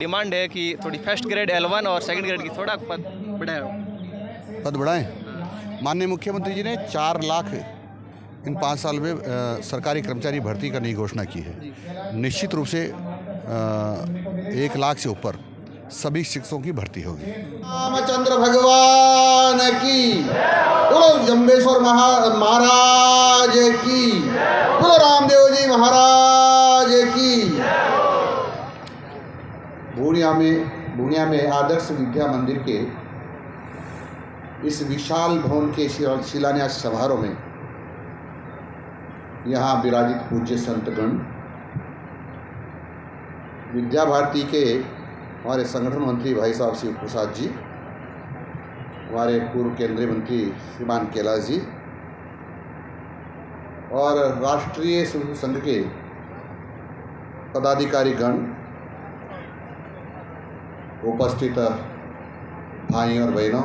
Demand है कि थोड़ी फर्स्ट ग्रेड L1 और सेकंड ग्रेड की थोड़ा पद बढ़ाएं। माननीय मुख्यमंत्री जी ने 4 लाख इन 5 साल में सरकारी कर्मचारी भर्ती करने की घोषणा की है। निश्चित रूप से 1 लाख से ऊपर सभी शिक्षकों की भर्ती होगी। रामचंद्र भगवान की, बोलो जम्बेश्वर महाराज की, बोलो रामदेव जी महाराज की। पूर्णिया में आदर्श विद्या मंदिर के इस विशाल भवन के शिलान्यास समारोह में यहाँ विराजित पूज्य संतगण, विद्या भारती के हमारे संगठन मंत्री भाई साहब शिव प्रसाद जी, हमारे पूर्व केंद्रीय मंत्री श्रीमान कैलाश जी और राष्ट्रीय संघ के पदाधिकारी गण, उपस्थित भाइयों और बहनों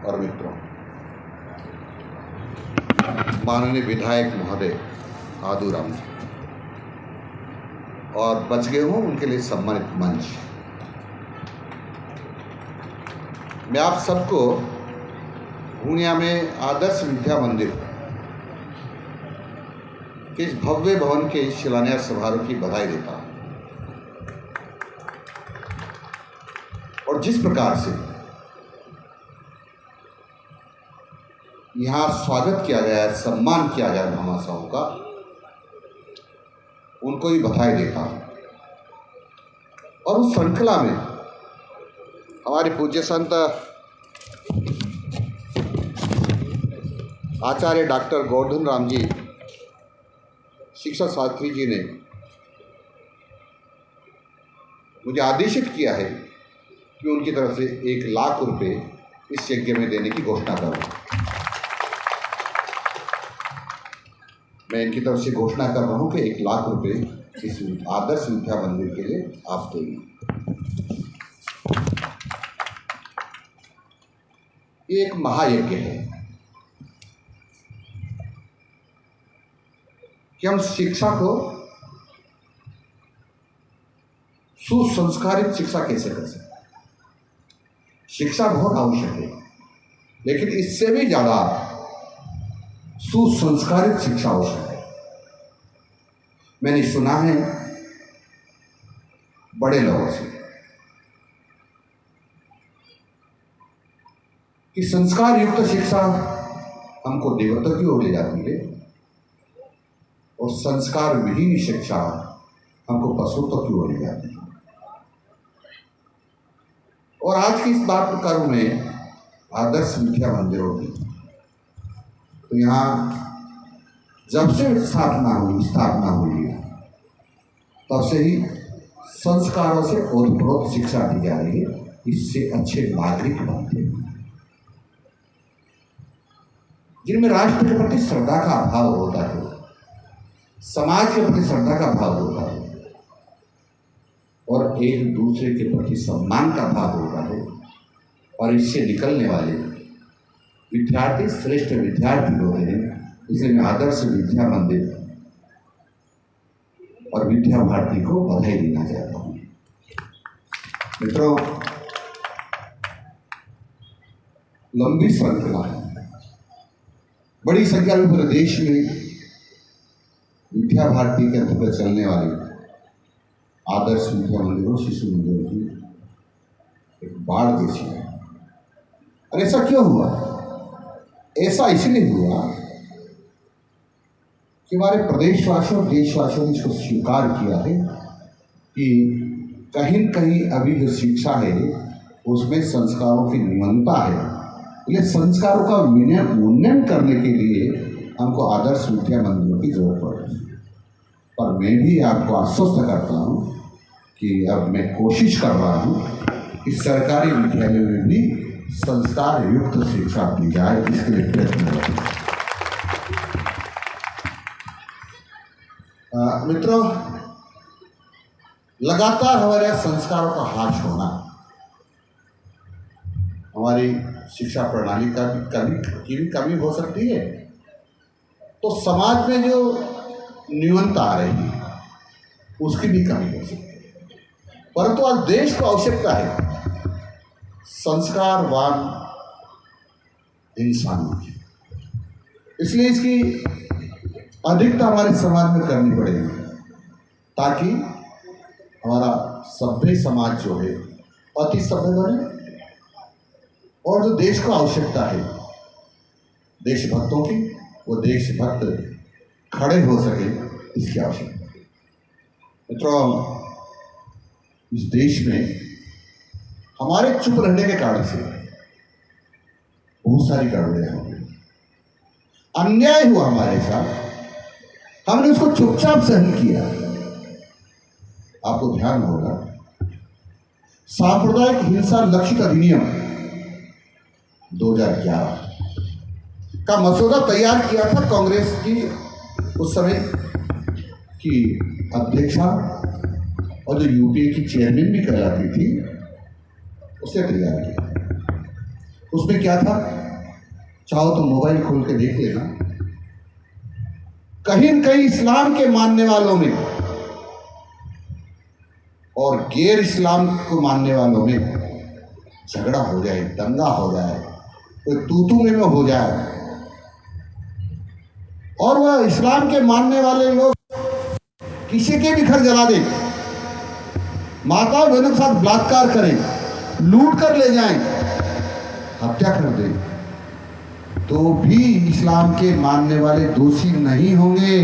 और मित्रों, माननीय विधायक महोदय आदूराम जी और बच गए हों उनके लिए सम्मानित मंच, मैं आप सबको पूर्णिया में आदर्श विद्या मंदिर के इस भव्य भवन के शिलान्यास समारोह की बधाई देता हूं। और जिस प्रकार से यहाँ स्वागत किया गया है, सम्मान किया गया महामासाओं का, उनको भी बधाई देता हूं। और उस श्रृंखला में हमारे पूज्य संत आचार्य डॉक्टर गोवर्धन राम जी शिक्षा शास्त्री जी ने मुझे आदेशित किया है कि उनकी तरफ से 1 लाख रुपए इस यज्ञ में देने की घोषणा करूं। मैं इनकी तरफ से घोषणा कर रहा हूं कि 1 लाख रुपए इस आदर्श विद्या मंदिर के लिए आप देंगे। ये एक महायज्ञ है कि हम शिक्षा को सुसंस्कारित शिक्षा कैसे कर सकते हैं। शिक्षा बहुत आवश्यक है, लेकिन इससे भी ज्यादा सुसंस्कारित शिक्षा आवश्यक है। मैंने सुना है बड़े लोगों से कि संस्कार युक्त शिक्षा हमको देवत्व की ओर ले जाती है और संस्कार विहीन शिक्षा हमको पशुत्व की ओर ले जाती है। और आज की इस बात करूं मैं आदर्श विद्या मंदिरों की, तो यहाँ जब से स्थापना हुई है तब से ही संस्कारों से ओतप्रोत शिक्षा दी जा रही है। इससे अच्छे नागरिक बनते हैं जिनमें राष्ट्र के प्रति श्रद्धा का अभाव होता है, समाज के प्रति श्रद्धा का भाव होता है और एक दूसरे के प्रति सम्मान का भाव होता है। और इससे निकलने वाले विद्यार्थी श्रेष्ठ विद्यार्थी होते हैं। इसलिए मैं आदर्श विद्या मंदिर और विद्या भारती को बधाई देना चाहता हूँ। मित्रों, लंबी श्रृंखला है, बड़ी संख्या में पूरे देश में विद्या भारती के अंतर्गत चलने वाली आदर्श विद्या मंदिरों, शिशु मंदिरों की एक बाढ़ जैसी है। और ऐसा क्यों हुआ? ऐसा इसलिए हुआ कि हमारे प्रदेशवासियों और देशवासियों ने इसको स्वीकार किया है कि कहीं न कहीं अभी जो शिक्षा है उसमें संस्कारों की न्यूनता है। इसलिए संस्कारों का उन्नयन करने के लिए हमको आदर्श विद्या मंदिरों की जरूरत पड़ती है। और मैं भी आपको आश्वस्त करता हूँ कि अब मैं कोशिश कर रहा हूँ कि सरकारी विद्यालयों में भी संस्कार युक्त शिक्षा दी जाए, इसके लिए प्रयत्न। मित्रों, लगातार हमारे संस्कारों का ह्रास होना हमारी शिक्षा प्रणाली की भी कमी हो सकती है। तो समाज में जो न्यूनता आ रही है उसकी भी कमी हो सकती है। परंतु आज देश को आवश्यकता है संस्कारवान इंसानों की। इसलिए इसकी अधिकता हमारे समाज में करनी पड़ेगी ताकि हमारा सभ्य समाज जो है अति सभ्य बने और जो देश को आवश्यकता है देशभक्तों की, वो देशभक्त खड़े हो सके, इसकी आवश्यकता है। मित्रों, इस देश में हमारे चुप रहने के कारण से बहुत सारी गड़बड़ियां हो गई, अन्याय हुआ हमारे साथ, हमने उसको चुपचाप सहन किया। आपको ध्यान होगा सांप्रदायिक हिंसा लक्षित अधिनियम 2011 का मसौदा तैयार किया था कांग्रेस की उस समय की अध्यक्षा और जो यूपीए की चेयरमैन भी कहलाती थी, उसने तैयार किया। उसमें क्या था, चाहो तो मोबाइल खोल के देख लेना, कहीं न कहीं इस्लाम के मानने वालों में और गैर इस्लाम को मानने वालों में झगड़ा हो जाए, दंगा हो जाए, कोई तू में हो जाए और वह इस्लाम के मानने वाले लोग किसी के भी घर जला दें, माता बहनों के साथ बलात्कार करें, लूट कर ले जाएं, हत्या कर दें, तो भी इस्लाम के मानने वाले दोषी नहीं होंगे।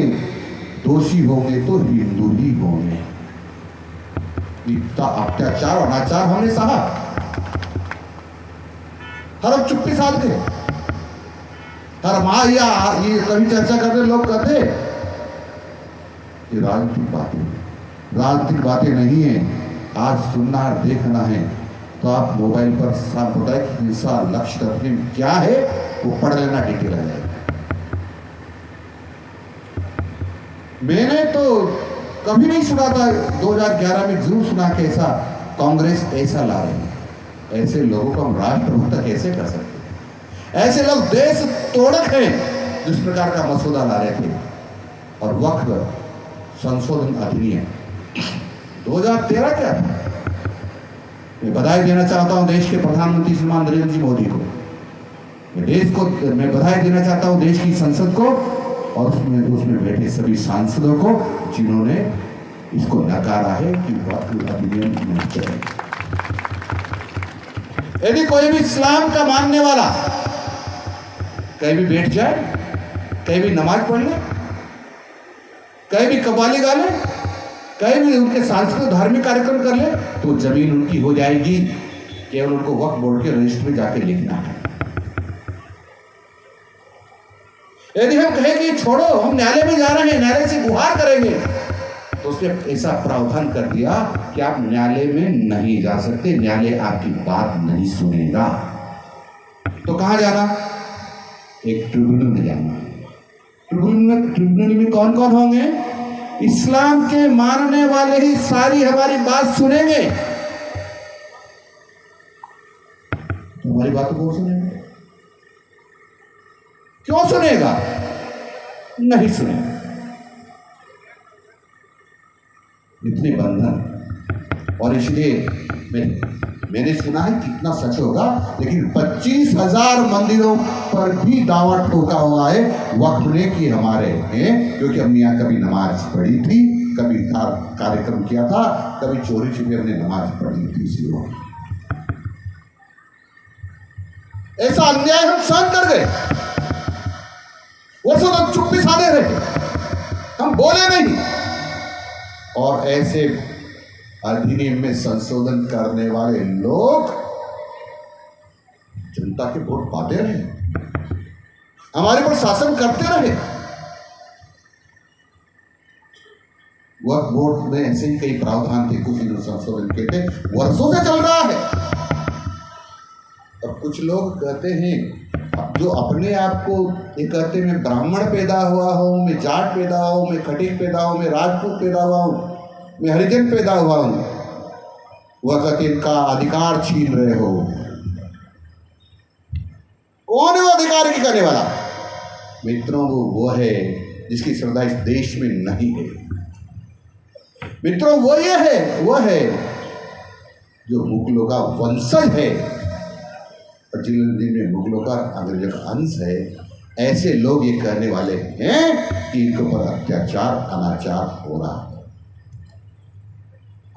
दोषी होंगे तो हिंदू ही होंगे। इतना अत्याचार अनाचार हमने सहा, हर अब चुप्पी साध थे, हर माँ या ये कभी चर्चा करते लोग कहते ये राजनीतिक बातें नहीं है। आज सुनना और देखना है तो आप मोबाइल पर सांप्रदायिक हिंसा लक्षित अधिनियम क्या है वो पढ़ लेना, डिटेल आ जाएगा। मैंने तो कभी नहीं सुना था, 2011 में जरूर सुना कि ऐसा कांग्रेस ऐसा ला रही है। ऐसे लोगों को हम राष्ट्रभक्त कैसे कर सकते हैं? ऐसे लोग देश तोड़क हैं जिस प्रकार का मसौदा ला रहे थे। और वक्फ संशोधन अधिनियम 2013 क्या था? मैं बधाई देना चाहता हूं देश के प्रधानमंत्री श्रीमान नरेंद्र जी मोदी को, मैं बधाई देना चाहता हूं देश की संसद को और उसमें बैठे सभी सांसदों को जिन्होंने इसको नकारा है कि वक्फ अधिनियम नहीं चले। यदि कोई भी इस्लाम का मानने वाला कहीं भी बैठ जाए, कहीं भी नमाज पढ़ ले, कहीं भी कव्वाली गा ले, कहीं भी उनके सांस्कृतिक धार्मिक कार्यक्रम कर ले, तो जमीन उनकी हो जाएगी। केवल उनको वक्फ बोर्ड के रजिस्टर में जाके लिखना है। यदि हम कहें कि छोड़ो, हम न्यायालय में जा रहे हैं, न्यायालय से गुहार करेंगे, तो उसने ऐसा प्रावधान कर दिया कि आप न्यायालय में नहीं जा सकते, न्यायालय आपकी बात नहीं सुनेगा। तो कहां जाना? एक ट्रिब्यूनल में जाना। ट्रिब्यूनल में कौन कौन होंगे? इस्लाम के मानने वाले ही सारी हमारी बात सुनेंगे। तो हमारी बात कौन सुनेगा? क्यों सुनेगा? नहीं सुनेगा। इतने बंधन। और इसलिए मैंने सुना है, कितना सच होगा, लेकिन 25,000 मंदिरों पर भी दावा ठोका हुआ है वक्फ ने कि हमारे हैं, क्योंकि हमने यहाँ कभी नमाज पढ़ी थी, कभी कार्यक्रम किया था, कभी चोरी छुपे हमने नमाज पढ़ी थी। इसलिए ऐसा अन्याय हम सहन कर गए, वर्षों तक चुप्पी साधे रहे, हम बोले नहीं। और ऐसे अधिनियम में संशोधन करने वाले लोग जनता के वोट पाते रहे, हमारे पर शासन करते रहे। वक्फ बोर्ड में ऐसे ही कई प्रावधान थे, कुछ संशोधन किए थे, वर्षों से चल रहा है। और कुछ लोग कहते हैं, जो अपने आप को ये कहते हैं, मैं ब्राह्मण पैदा हुआ हूं, मैं जाट पैदा हूं, मैं खटीक पैदा हूं, मैं राजपूत पैदा हुआ हूं, मैं हरिजन पैदा हुआ हूं, वह कहते इनका अधिकार छीन रहे हो। कौन है वो अधिकार की करने वाला? मित्रों, वो है जिसकी श्रद्धा इस देश में नहीं है। मित्रों, वो ये है, वो है जो मुगलों का वंशज है और जिनमें मुगलों का अंग्रेजों का अंश है, ऐसे लोग ये कहने वाले हैं कि इनके ऊपर अत्याचार अनाचार हो रहा है।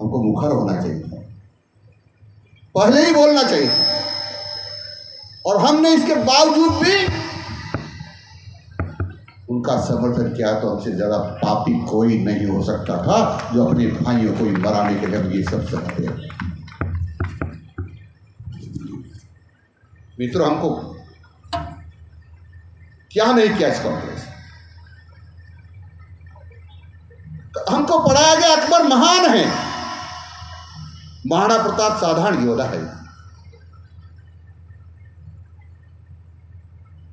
हमको मुखर होना चाहिए, पहले ही बोलना चाहिए, और हमने इसके बावजूद भी उनका समर्थन किया। तो हमसे ज़्यादा पापी कोई नहीं हो सकता था जो अपने भाइयों को मराने के लिए ये सब करते हैं। मित्रों, हमको क्या नहीं किया इस कांग्रेस, हमको पढ़ाया गया अकबर महान है, महाराणा प्रताप साधारण योद्धा है।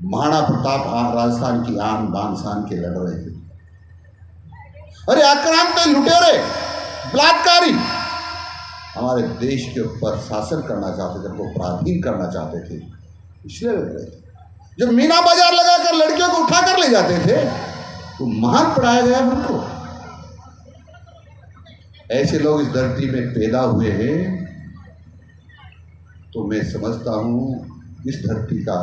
महाराणा प्रताप राजस्थान की आन बान शान के लड़ रहे थे। अरे आक्रांत लुटेरे बलात्कारी हमारे देश के ऊपर शासन करना चाहते थे, उनको पराधीन करना चाहते थे, इसलिए लड़ रहे थे। जब मीना बाजार लगाकर लड़कियों को उठाकर ले जाते थे तो महान पढ़ाया गया हमको। ऐसे लोग इस धरती में पैदा हुए हैं, तो मैं समझता हूं इस धरती का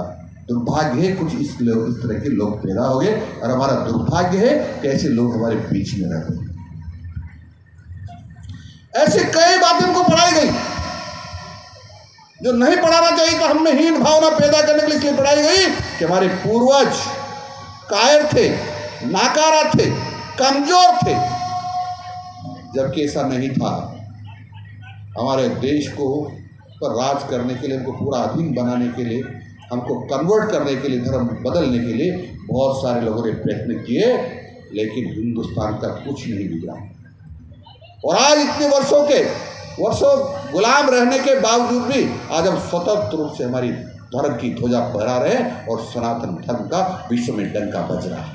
दुर्भाग्य है कुछ इस तरह के लोग पैदा हो गए, और हमारा दुर्भाग्य है कि ऐसे लोग हमारे बीच में रहते हैं। ऐसे कई बातें हमको पढ़ाई गई जो नहीं पढ़ाना चाहिए था। हम में हीन भावना पैदा करने के लिए इसलिए पढ़ाई गई कि हमारे पूर्वज कायर थे, नाकारा थे, कमजोर थे, जबकि ऐसा नहीं था। हमारे देश को पर राज करने के लिए, हमको पूरा अधीन बनाने के लिए, हमको कन्वर्ट करने के लिए, धर्म बदलने के लिए बहुत सारे लोगों ने प्रयत्न किए, लेकिन हिंदुस्तान का कुछ नहीं बिगड़ा। और आज इतने वर्षों गुलाम रहने के बावजूद भी आज हम स्वतंत्र रूप से हमारी धर्म की ध्वजा फहरा रहे हैं और सनातन धर्म का विश्व में डंका बज रहा है।